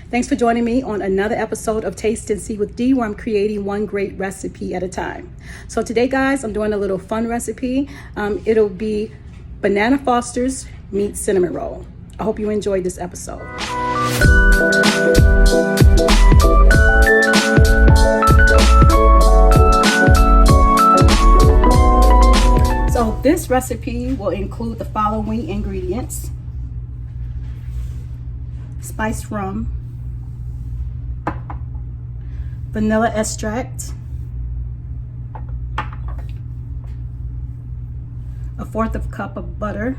Thanks for joining me on another episode of Taste and See with D, where I'm creating one great recipe at a time. So today, guys, I'm doing a little fun recipe. It'll be Banana Foster's meets cinnamon roll. I hope you enjoyed this episode. So this recipe will include the following ingredients: spiced rum, vanilla extract, a 1/4 cup of butter,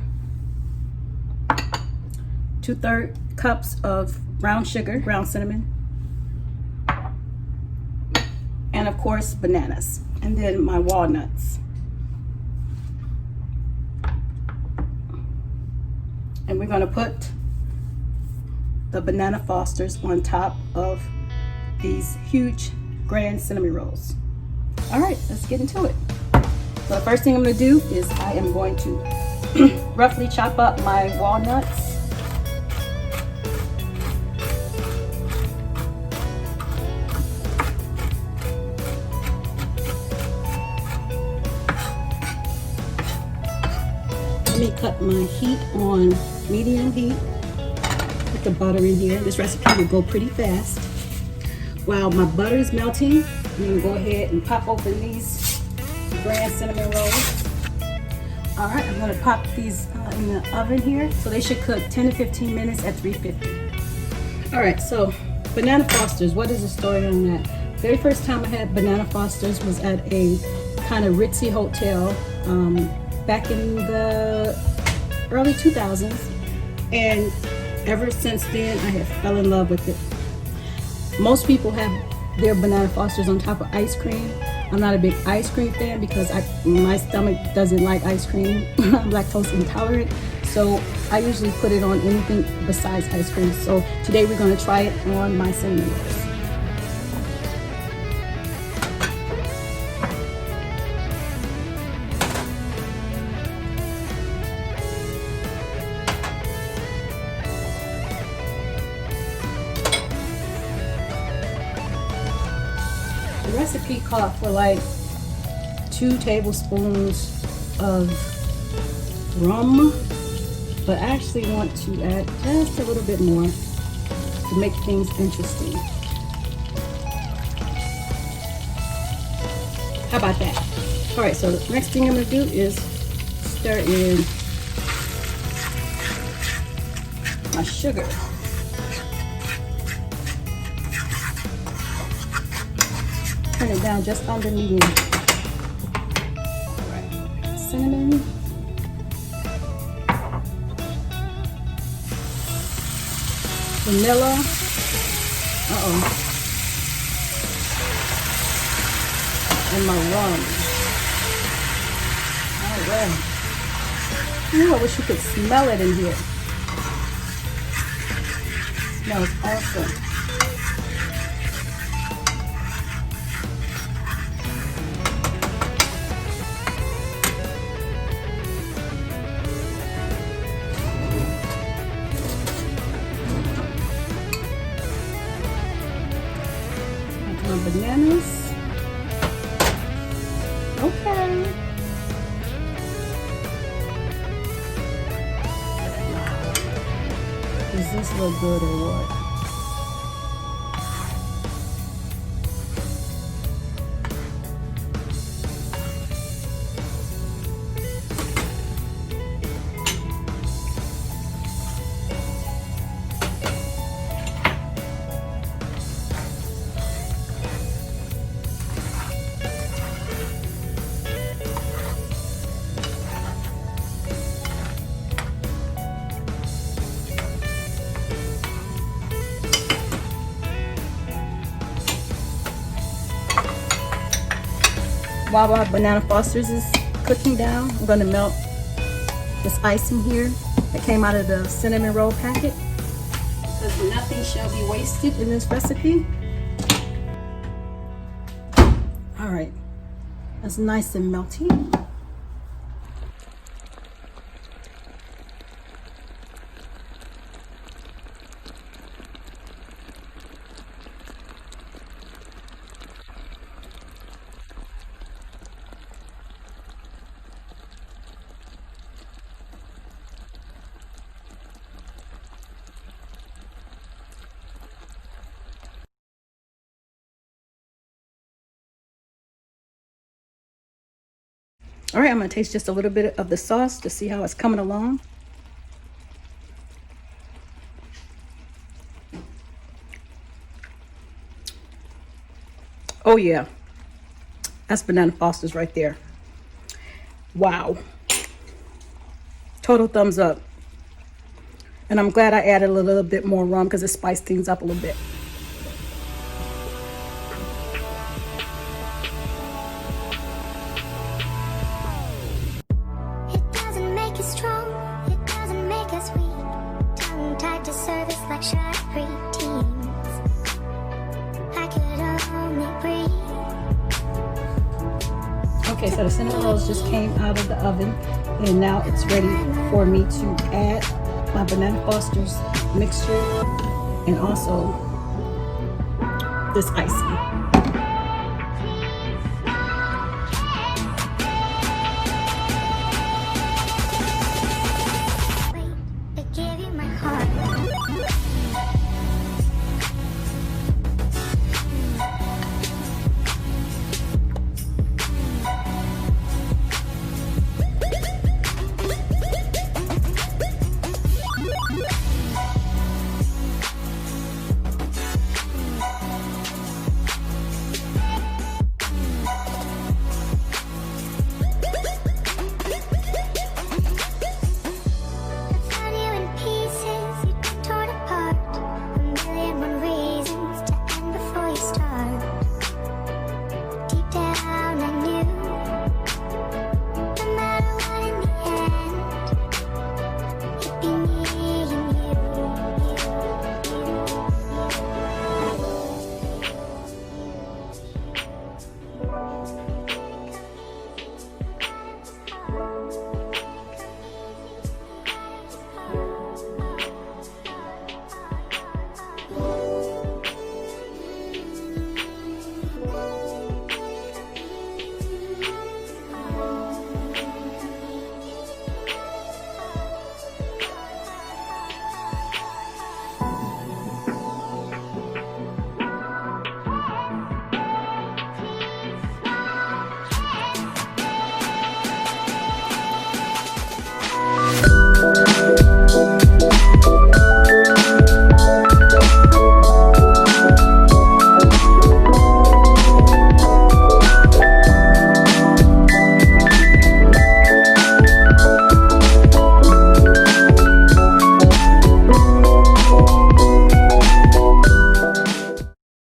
2/3 cups of brown sugar, ground cinnamon, and of course bananas, and then my walnuts. And we're going to put the Banana Fosters on top of these huge grand cinnamon rolls. All right, let's get into it. So the first thing I'm going to do is I am going to roughly chop up my walnuts. Let me cut my heat on medium heat. Put the butter in here. This recipe will go pretty fast. While my butter is melting, I'm going to go ahead and pop open these grand cinnamon rolls. All right, I'm going to pop these in the oven here. So they should cook 10 to 15 minutes at 350. All right, so Banana Fosters, what is the story on that? Very first time I had Banana Fosters was at a kind of ritzy hotel back in the early 2000s. And ever since then, I have fell in love with it. Most people have their Banana Fosters on top of ice cream. I'm not a big ice cream fan because my stomach doesn't like ice cream. I'm lactose intolerant, so I usually put it on anything besides ice cream. So today we're going to try it on my cinnamon rolls. The recipe called for like 2 tablespoons of rum, but I actually want to add just a little bit more to make things interesting. How about that? All right, so the next thing I'm going to do is stir in my sugar. Turn it down just under medium. All right. Cinnamon. Vanilla. And my rum. All right. Ooh, I wish you could smell it in here. Smells awesome. Bananas. Okay. Does this look good or what? While our Banana Fosters is cooking down, I'm going to melt this icing here that came out of the cinnamon roll packet, because nothing shall be wasted in this recipe. All right, that's nice and melty. All right, I'm gonna taste just a little bit of the sauce to see how it's coming along. Oh yeah, that's banana Foster's right there. Wow, total thumbs up. And I'm glad I added a little bit more rum because it spiced things up a little bit. It doesn't make us strong, it doesn't make us weak. Tongue tied to service like shy preteens. I could only breathe. Okay, so the cinnamon rolls just came out of the oven, and now it's ready for me to add my banana Foster's mixture and also this icing.